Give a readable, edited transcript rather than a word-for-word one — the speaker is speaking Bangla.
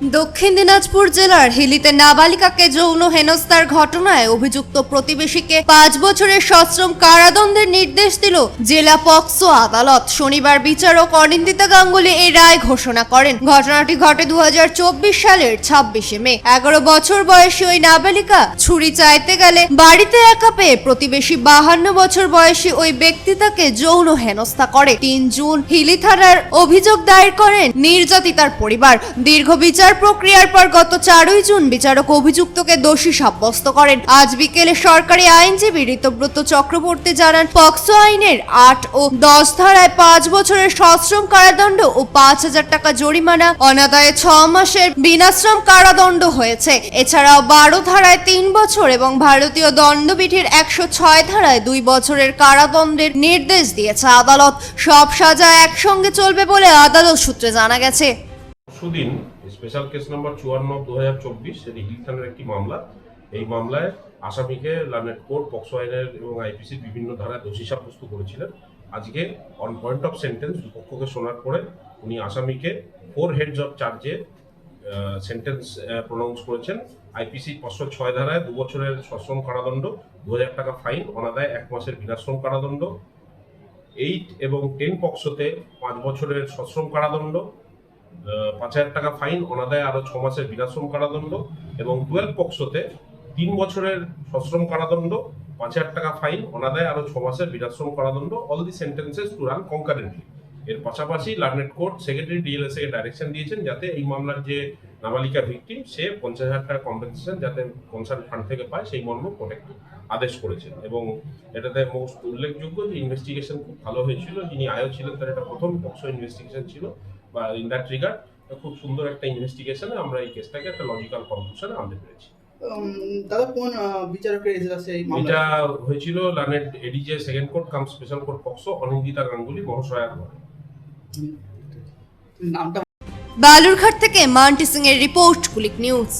দক্ষিণ দিনাজপুর জেলার হিলিতে নাবালিকাকে যৌন হেনস্থার ঘটনায় অভিযুক্ত প্রতিবেশীকে ৫ বছরের সশ্রম কারাদণ্ডের নির্দেশ দিল জেলা পক্সো আদালত। শনিবার বিচারক অনিন্দিতা গাঙ্গুলি এই রায় ঘোষণা করেন। ঘটনাটি ঘটে ২০২৪ সালের ২৬শে মে। ১১ বছর বয়সী ওই নাবালিকা ছুরি চাইতে গেলে বাড়িতে একা পেয়ে প্রতিবেশী ৫২ বছর বয়সী ওই ব্যক্তি তাকে যৌন হেনস্থা করে। ৩ জুন হিলি থানার অভিযোগ দায়ের করেন নির্যাতিতার পরিবার। দীর্ঘ বিচার প্রক্রিয়ার পর গত ৪ জুন বিচারক অভিযুক্তকে দোষী সাব্যস্ত করেন। আজ বিকেলে সরকারি আইনজীবী ঋতব্রত চক্রবর্তী জানান, পক্সো আইনের ৮ ও ১০ ধারায় ৫ বছরের সশ্রম কারাদণ্ড ও ৫,০০০ টাকা জরিমানা, অনাদায়ে ৬ মাসের বিনাশ্রম কারাদণ্ড হয়েছে। এছাড়াও ১২ ধারায় ৩ বছর এবং ভারতীয় দণ্ডবিধির ১০৬ ধারায় ২ বছরের কারাদণ্ডের নির্দেশ দিয়েছে আদালত। সব সাজা একসঙ্গে চলবে বলে আদালত সূত্রে জানা গেছে। সুদিন স্পেশাল কেস নম্বর ৫৪/২০২৪ সেটি হিল থানার একটি মামলা। এই মামলায় আসামিকে লার্নেড কোর্ট পক্সো আইনের এবং আইপিসির বিভিন্ন ধারায় দোষী সাব্যস্ত করেছিলেন। আজকে অন পয়েন্ট অফ সেন্টেন্স দুপক্ষকে শোনার পরে উনি আসামিকে 4 হেডস অফ চার্জে সেন্টেন্স প্রনাউন্স করেছেন। আইপিসি ৫০৬ ধারায় ২ বছরের সশ্রম কারাদণ্ড, ২,০০০ টাকা ফাইন, অনাদায়ে ১ মাসের বিনাশ্রম কারাদণ্ড। 8 এবং 10 পক্সোতে ৫ বছরের সশ্রম কারাদণ্ড, ৫,০০০ টাকা ফাইন, অনাদায়ে আরো ৬ মাসের বিনাশ্রম কারাদণ্ড এবং 12 পক্সোতে ৩ বছরের সশ্রম কারাদণ্ড, ৫,০০০ টাকা ফাইন, অনাদায়ে আরো ৬ মাসের বিনাশ্রম কারাদণ্ড। All the sentences to run concurrently. এর পাশাপাশি লার্নেড কোর্ট সেক্রেটারি ডিএলএসএ কে ডাইরেকশন দিয়েছেন যাতে এই মামলার যে নাবালিকা ভিকটিম সে ৫০,০০০ টাকা কম্পেনসেশন যাতে কনসার্ন ফান্ড থেকে পায় সেই মর্মে প্রোটেক্ট আদেশ করেছেন। এবং এটাতে মোস্ট উল্লেখযোগ্য যে ইনভেস্টিগেশন খুব ভালো হয়েছিল। যিনি আয়ও ছিলেন তার এটা প্রথম পক্সো ইনভেস্টিগেশন ছিল বা ইন দ্যাট রিগার্ড খুব সুন্দর একটা ইনভেস্টিগেশনে আমরা এই কেসটাকে একটা লজিক্যাল কনক্লুশনে আনতে পেরেছি। দাদা কোন বিচারকের এজলাসে এই মামলা এটা হয়েছিল learned ADJ second court cum special court POCSO Anindita Ganguly মহাশয়ার ঘরে। নামটা? বালুরঘাট থেকে মান্টি সিং এর রিপোর্ট, কুলিক নিউজ।